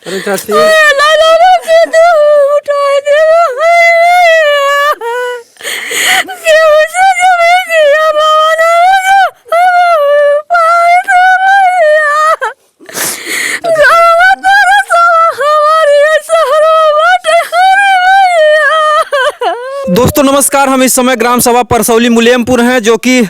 अरे चाची दोस्तों नमस्कार। हम इस समय ग्राम सभा परसौली मुलेमपुर हैं, जो कि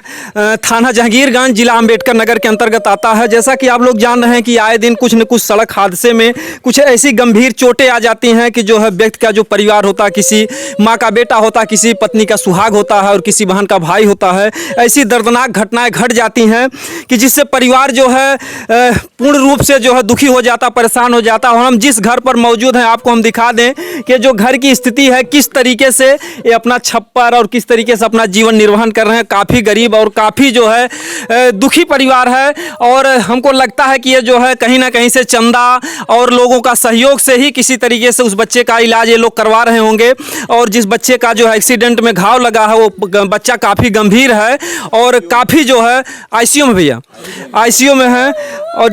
थाना जहांगीरगंज जिला अम्बेडकर नगर के अंतर्गत आता है। जैसा कि आप लोग जान रहे हैं कि आए दिन कुछ न कुछ सड़क हादसे में कुछ ऐसी गंभीर चोटें आ जाती हैं कि जो है व्यक्ति का जो परिवार होता है, किसी माँ का बेटा होता है, किसी पत्नी का सुहाग होता है और किसी बहन का भाई होता है, ऐसी दर्दनाक घटनाएं घट जाती हैं कि जिससे परिवार जो है पूर्ण रूप से जो है दुखी हो जाता, परेशान हो जाता। और हम जिस घर पर मौजूद हैं आपको हम दिखा दें कि जो घर की स्थिति है, किस तरीके से ये अपना छप्पर और किस तरीके से अपना जीवन निर्वहन कर रहे हैं। काफ़ी गरीब और काफ़ी जो है दुखी परिवार है। और हमको लगता है कि ये जो है कहीं ना कहीं से चंदा और लोगों का सहयोग से ही किसी तरीके से उस बच्चे का इलाज ये लोग करवा रहे होंगे। और जिस बच्चे का जो है एक्सीडेंट में घाव लगा है वो बच्चा काफ़ी गंभीर है और काफ़ी जो है आईसीयू में, भैया आईसीयू में है। और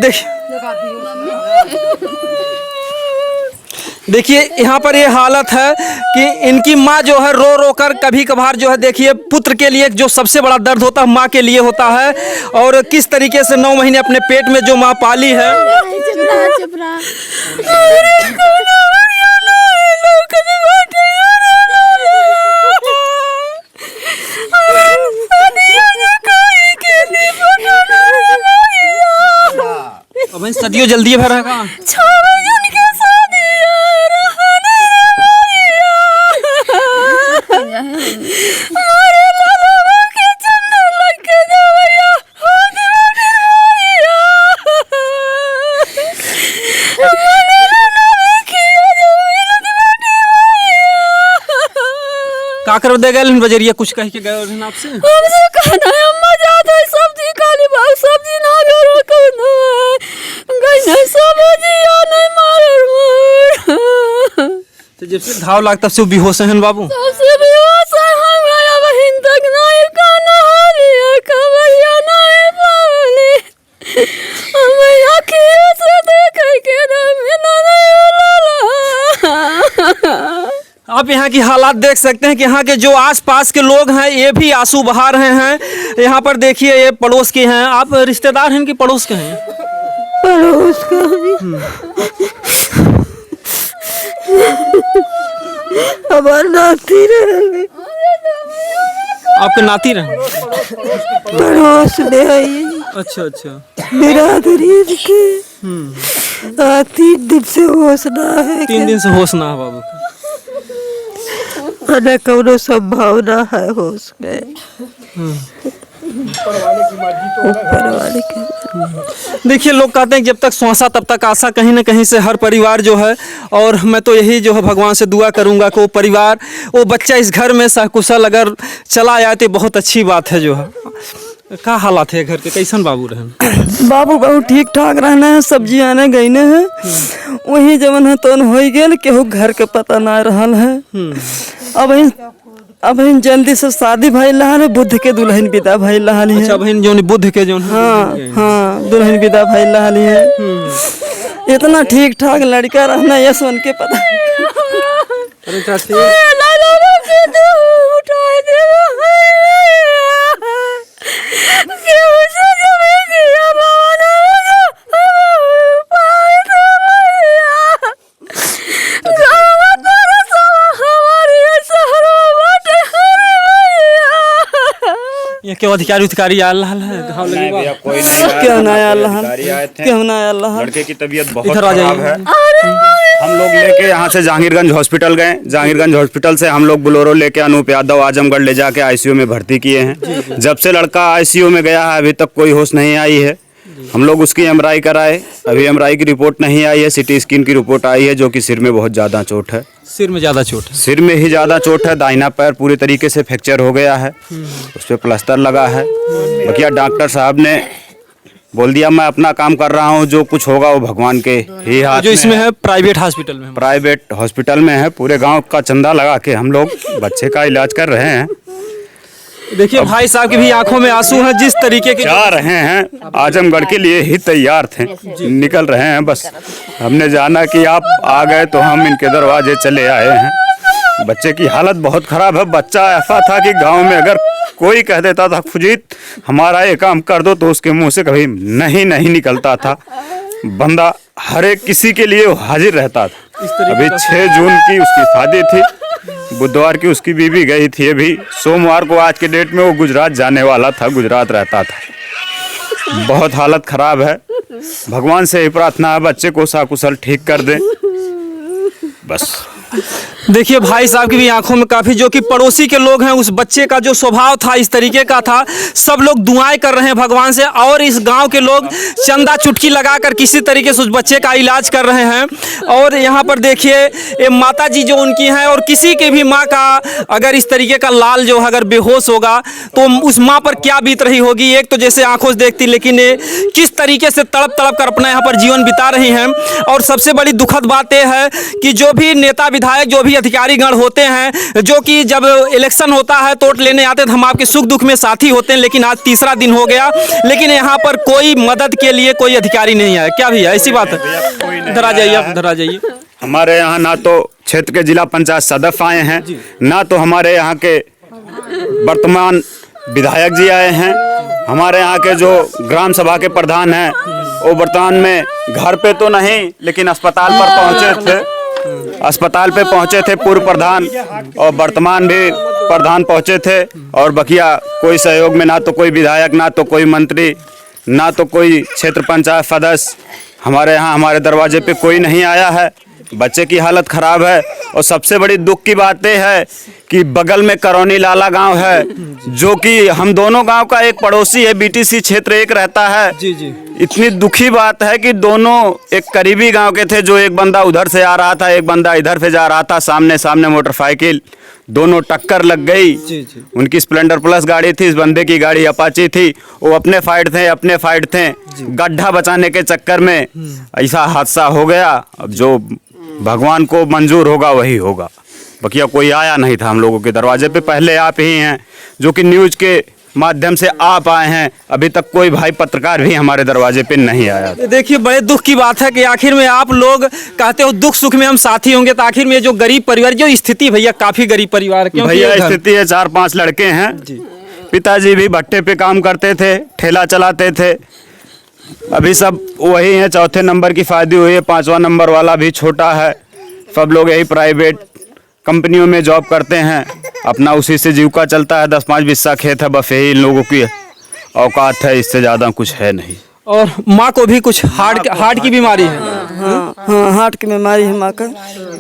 देखिए यहाँ पर ये हालत है कि इनकी माँ जो है रो रो कर कभी कभार जो है, देखिए पुत्र के लिए जो सबसे बड़ा दर्द होता है माँ के लिए होता है। और किस तरीके से 9 महीने अपने पेट में जो माँ पाली है। अब सदियों जल्दी भरा का का कर दे गए बजरिया कुछ कह के गए आपसे। हमसे कहना है अम्मा जाता है सब्जी काली बाग सब्जी ना करो कहना है गई सब्जी आ नहीं मार तो जब से घाव लागता से बेहोश हैं बाबू। सबसे बेहोश है हम आया बहन तक नहीं काना लिया खबरिया नहीं बोली हम आंखों से देख के दम ना आप यहाँ की हालात देख सकते हैं कि यहाँ के जो आसपास के लोग हैं ये भी आंसू बहा रहे हैं। यहाँ पर देखिए ये पड़ोस के हैं। आप रिश्तेदार हैं कि पड़ोस के हैं? पड़ोस का हमारे नाती रहे। आपके नाती रहे? पड़ोस में है ये। अच्छा अच्छा। बिरादरी के 3 दिन से होश ना है। 3 दिन से होश ना है बाबू। न कौनो संभावना है होश में। देखिए लोग कहते हैं जब तक श्वासा तब तक आशा, कहीं ना कहीं से हर परिवार जो है। और मैं तो यही जो है भगवान से दुआ करूंगा कि वो परिवार, वो बच्चा इस घर में सकुशल अगर चला आए तो बहुत अच्छी बात है। जो है का हालात है घर के, कैसन बाबू रहे? बाबू बहुत ठीक ठाक रहना है, सब्जी आने गई न है वही जवन है तो हो गए केहू घर के पता ना रहल है। अब जल्दी से शादी भइल है, बुद्ध के दुल्हन विदा भइल है। अच्छा बहन जो बुद्ध के जो हाँ दुल्हन विदा भइल है। इतना ठीक ठाक लड़का रहना ये सुन के पता। अरे चाची ये क्यों अधिकारी अल्लाह है घाव लगी भैया कोई नहीं आया। क्यों ना अल्लाह आए थे। क्यों ना अल्लाह लड़के की तबीयत बहुत इधर आ खराब है। हम लोग लेके यहाँ से जहांगीरगंज हॉस्पिटल गए। जहांगीरगंज हॉस्पिटल से हम लोग बोलेरो लेके अनूप यादव आजमगढ़ ले जाके आईसीयू में भर्ती किए हैं। जब से लड़का आईसीयू में गया है अभी तक कोई होश नहीं आई है। हम लोग उसकी एमआरआई कराए, अभी एमआरआई की रिपोर्ट नहीं आई है। सिटी स्कैन की रिपोर्ट आई है, जो कि सिर में बहुत ज़्यादा चोट है। सिर में ज़्यादा चोट है? सिर में ही ज़्यादा चोट है। दाहिना पैर पूरी तरीके से फ्रैक्चर हो गया है, उस पर प्लास्टर लगा है। बकिया डॉक्टर साहब ने बोल दिया मैं अपना काम कर रहा हूँ, जो कुछ होगा वो भगवान के ही हाथ जो इसमें है प्राइवेट हॉस्पिटल में? प्राइवेट हॉस्पिटल में है। पूरे गांव का चंदा लगा के हम लोग बच्चे का इलाज कर रहे हैं। देखिए भाई साहब की भी आंखों में आंसू हैं, जिस तरीके के जा रहे हैं आजमगढ़ के लिए ही तैयार थे, निकल रहे हैं। बस हमने जाना कि आप आ गए तो हम इनके दरवाजे चले आए हैं। बच्चे की हालत बहुत खराब है। बच्चा ऐसा था कि गांव में अगर कोई कह देता था फुजीत हमारा ये काम कर दो, तो उसके मुंह से कभी नहीं नहीं निकलता था। बंदा हर एक किसी के लिए हाजिर रहता था। अभी 6 जून की उसकी शादी थी, बुधवार की उसकी बीवी गई थी। अभी सोमवार को आज के डेट में वो गुजरात जाने वाला था, गुजरात रहता था। बहुत हालत खराब है। भगवान से ही प्रार्थना है बच्चे को सकुशल ठीक कर दें बस। देखिए भाई साहब की भी आंखों में काफ़ी, जो कि पड़ोसी के लोग हैं, उस बच्चे का जो स्वभाव था इस तरीके का था। सब लोग दुआएं कर रहे हैं भगवान से, और इस गांव के लोग चंदा चुटकी लगाकर किसी तरीके से उस बच्चे का इलाज कर रहे हैं। और यहाँ पर देखिए ये माता जी जो उनकी हैं, और किसी की भी माँ का अगर इस तरीके का लाल जो अगर बेहोश होगा तो उस माँ पर क्या बीत रही होगी। एक तो जैसे आंखों से देखती, लेकिन ये किस तरीके से तड़प तड़प कर अपना यहाँ पर जीवन बिता रही हैं। और सबसे बड़ी दुखद बात यह है कि जो भी नेता विधायक, जो भी अधिकारीगण होते हैं, जो कि जब इलेक्शन होता है तो वोट लेने आते हैं, तो हम आपके सुख दुख में साथी होते हैं, लेकिन आज तीसरा दिन हो गया, लेकिन यहाँ पर कोई मदद के लिए कोई अधिकारी नहीं आया। क्या भैया ऐसी बात है? इधर आ जाइए, आप इधर आ जाइए। हमारे यहाँ ना तो क्षेत्र के जिला पंचायत सदस्य आए हैं, ना तो हमारे यहाँ के वर्तमान विधायक जी आए हैं। हमारे यहाँ के जो ग्राम सभा के प्रधान हैं वो वर्तमान में घर पे तो नहीं, लेकिन अस्पताल पर पहुँचे थे। अस्पताल पे पहुंचे थे पूर्व प्रधान, और वर्तमान भी प्रधान पहुंचे थे। और बकिया कोई सहयोग में ना तो कोई विधायक, ना तो कोई मंत्री, ना तो कोई क्षेत्र पंचायत सदस्य। हमारे यहाँ हमारे दरवाजे पे कोई नहीं आया है। बच्चे की हालत खराब है। और सबसे बड़ी दुख की बात यह है कि बगल में करौनी लाला गांव है, जो कि हम दोनों गांव का एक पड़ोसी है, बीटीसी क्षेत्र 1 रहता है। जी जी। इतनी दुखी बात है कि दोनों एक करीबी गांव के थे। जो एक बंदा उधर से आ रहा था, एक बंदा इधर से जा रहा था, सामने सामने मोटरसाइकिल, दोनों टक्कर लग गई। जी जी। उनकी स्प्लेंडर प्लस गाड़ी थी, इस बंदे की गाड़ी अपाची थी। वो अपने फाइट थे। गड्ढा बचाने के चक्कर में ऐसा हादसा हो गया। अब जो भगवान को मंजूर होगा वही होगा। बकिया कोई आया नहीं था हम लोगों के दरवाजे पे। पहले आप ही हैं जो कि न्यूज़ के माध्यम से आप आए हैं, अभी तक कोई भाई पत्रकार भी हमारे दरवाजे पे नहीं आया। देखिए बड़े दुख की बात है कि आखिर में आप लोग कहते हो दुख सुख में हम साथी होंगे, तो आखिर में जो गरीब परिवार, जो स्थिति भैया काफी गरीब परिवार है। भैया स्थिति है, 4-5 लड़के हैं। पिताजी भी भट्टे पे काम करते थे, ठेला चलाते थे। अभी सब वही हैं। 4थे नंबर की शादी हुई है, 5वां नंबर वाला भी छोटा है। सब लोग यही प्राइवेट कंपनियों में जॉब करते हैं, अपना उसी से जीविका चलता है। 10-5 बिस्सा खेत है, बस यही इन लोगों की औकात है, इससे ज़्यादा कुछ है नहीं। और माँ को भी कुछ हार्ट की बीमारी है। हाँ, हार्ट की बीमारी है माँ का।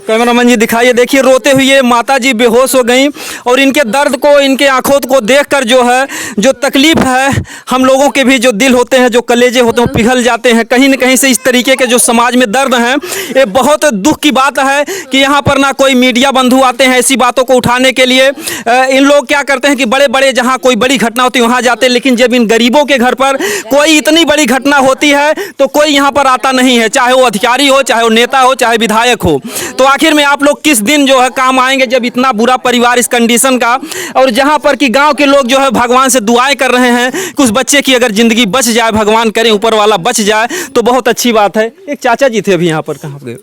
कैमरामैन जी दिखाइए। देखिए रोते हुए माता जी बेहोश हो गई, और इनके दर्द को, इनके आंखों को देखकर जो है, जो तकलीफ है, हम लोगों के भी जो दिल होते हैं, जो कलेजे होते हैं, वो पिघल जाते हैं कहीं न कहीं से। इस तरीके के जो समाज में दर्द हैं, ये बहुत दुख की बात है कि यहाँ पर ना कोई मीडिया बंधु आते हैं ऐसी बातों को उठाने के लिए। इन लोग क्या करते हैं कि बड़े बड़े जहाँ कोई बड़ी घटना होती है वहाँ जाते हैं, लेकिन जब इन गरीबों के घर पर कोई इतनी बड़ी घटना होती है तो कोई यहाँ पर आता नहीं है, चाहे वो अधिकारी हो, चाहे वो नेता हो, चाहे विधायक हो। तो आखिर में आप लोग किस दिन जो है काम आएंगे, जब इतना बुरा परिवार इस कंडीशन का, और जहाँ पर कि गांव के लोग जो है भगवान से दुआएं कर रहे हैं कि उस बच्चे की अगर जिंदगी बच जाए, भगवान करे ऊपर वाला बच जाए तो बहुत अच्छी बात है। एक चाचा जी थे अभी यहाँ पर, कहाँ गए?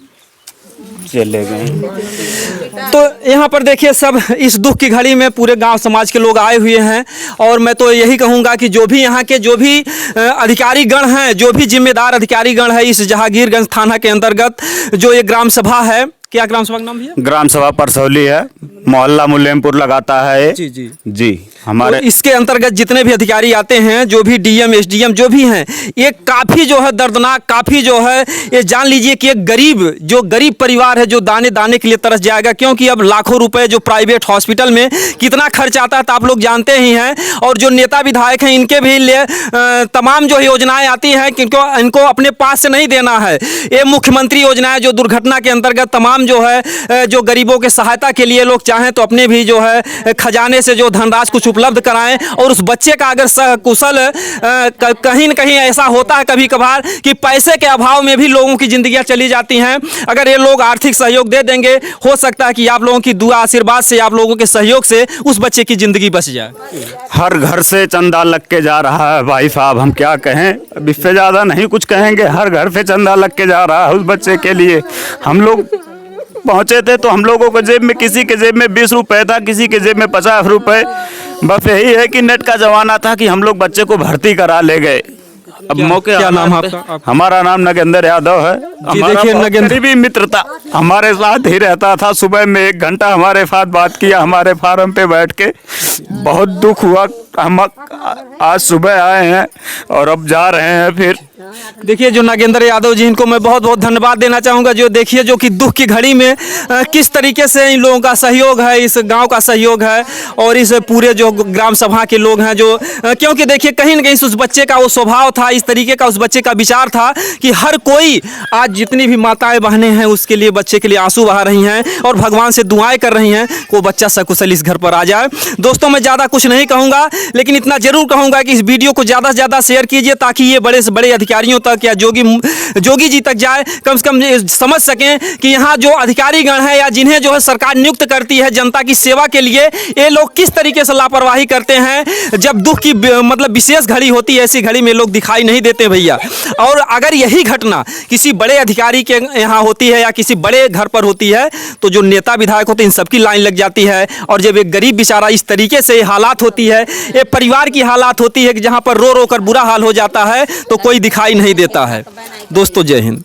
चले गए। तो यहाँ पर देखिए सब इस दुख की घड़ी में पूरे गांव समाज के लोग आए हुए हैं। और मैं तो यही कहूँगा कि जो भी यहाँ के जो भी अधिकारी गण हैं, जो भी जिम्मेदार अधिकारी गण है इस जहांगीरगंज थाना के अंतर्गत, जो ये ग्राम सभा है, क्या ग्राम सभा का नाम है? ग्राम सभा परसौली है, मोहल्ला मुलेमपुर लगाता है। जी जी जी। हमारे तो इसके अंतर्गत जितने भी अधिकारी आते हैं, जो भी डीएम एसडीएम जो भी हैं, ये काफ़ी जो है दर्दनाक, काफ़ी जो है ये जान लीजिए कि एक गरीब परिवार है जो दाने दाने के लिए तरस जाएगा। क्योंकि अब लाखों रुपए जो प्राइवेट हॉस्पिटल में कितना खर्च आता है तो आप लोग जानते ही हैं। और जो नेता विधायक हैं इनके भी लिए तमाम जो योजनाएं आती हैं, क्योंकि इनको अपने पास से नहीं देना है। ये मुख्यमंत्री योजनाएं जो दुर्घटना के अंतर्गत तमाम जो है जो गरीबों के सहायता के लिए लोग चाहें चाहें तो अपने भी जो है खजाने से जो धनराशि कुछ उपलब्ध कराएं, और उस बच्चे का अगर कुशल कहीं न कहीं ऐसा होता है कभी कभार कि पैसे के अभाव में भी लोगों की जिंदगियां चली जाती हैं, अगर ये लोग आर्थिक सहयोग दे देंगे, हो सकता है कि आप लोगों की दुआ आशीर्वाद से, आप लोगों के सहयोग से उस बच्चे की जिंदगी बच जाए। हर घर से चंदा लग के जा रहा है भाई साहब, हम क्या कहें, अब इससे ज़्यादा नहीं कुछ कहेंगे। हर घर से चंदा लग के जा रहा है उस बच्चे के लिए। हम लोग पहुंचे थे तो हम लोगों को जेब में, किसी के जेब में 20 रुपए था, किसी के जेब में 50 रुपए। बस यही है कि नेट का जमाना था कि हम लोग बच्चे को भर्ती करा ले गए। अब मौके क्या नाम है आपका? हमारा नाम नगेंद्र यादव है। हमारा देखिए, बहुत नगेंद्र करीबी मित्र था, हमारे साथ ही रहता था। सुबह में 1 घंटा हमारे साथ बात किया, हमारे फार्म पे बैठ के। बहुत दुख हुआ। हम आज सुबह आए हैं और अब जा रहे हैं फिर। देखिए, जो नागेंद्र यादव जी, इनको मैं बहुत बहुत धन्यवाद देना चाहूँगा। जो देखिए, जो कि दुख की घड़ी में किस तरीके से इन लोगों का सहयोग है, इस गांव का सहयोग है, और इस पूरे जो ग्राम सभा के लोग हैं जो क्योंकि देखिए कहीं न कहीं उस बच्चे का वो स्वभाव था, इस तरीके का उस बच्चे का विचार था कि हर कोई, आज जितनी भी माताएं बहनें हैं उसके लिए, बच्चे के लिए आंसू बहा रही हैं और भगवान से दुआएं कर रही हैं कि वो बच्चा सकुशल इस घर पर आ जाए। दोस्तों, मैं ज़्यादा कुछ नहीं कहूँगा, लेकिन इतना जरूर कहूँगा कि इस वीडियो को ज़्यादा से ज़्यादा शेयर कीजिए, ताकि ये बड़े से बड़े अधिकारियों तक या जोगी जी तक जाए, कम से कम समझ सकें कि यहाँ जो अधिकारीगण है या जिन्हें जो है सरकार नियुक्त करती है जनता की सेवा के लिए, ये लोग किस तरीके से लापरवाही करते हैं। जब दुख की मतलब विशेष घड़ी होती है, ऐसी घड़ी में लोग दिखाई नहीं देते भैया। और अगर यही घटना किसी बड़े अधिकारी के यहाँ होती है या किसी बड़े घर पर होती है, तो जो नेता विधायक होते हैं इन सबकी लाइन लग जाती है। और जब एक गरीब बेचारा इस तरीके से हालात होती है, एक परिवार की हालात होती है कि जहाँ पर रो रो कर बुरा हाल हो जाता है, तो कोई दिखाई नहीं देता है। दोस्तों, जय हिंद।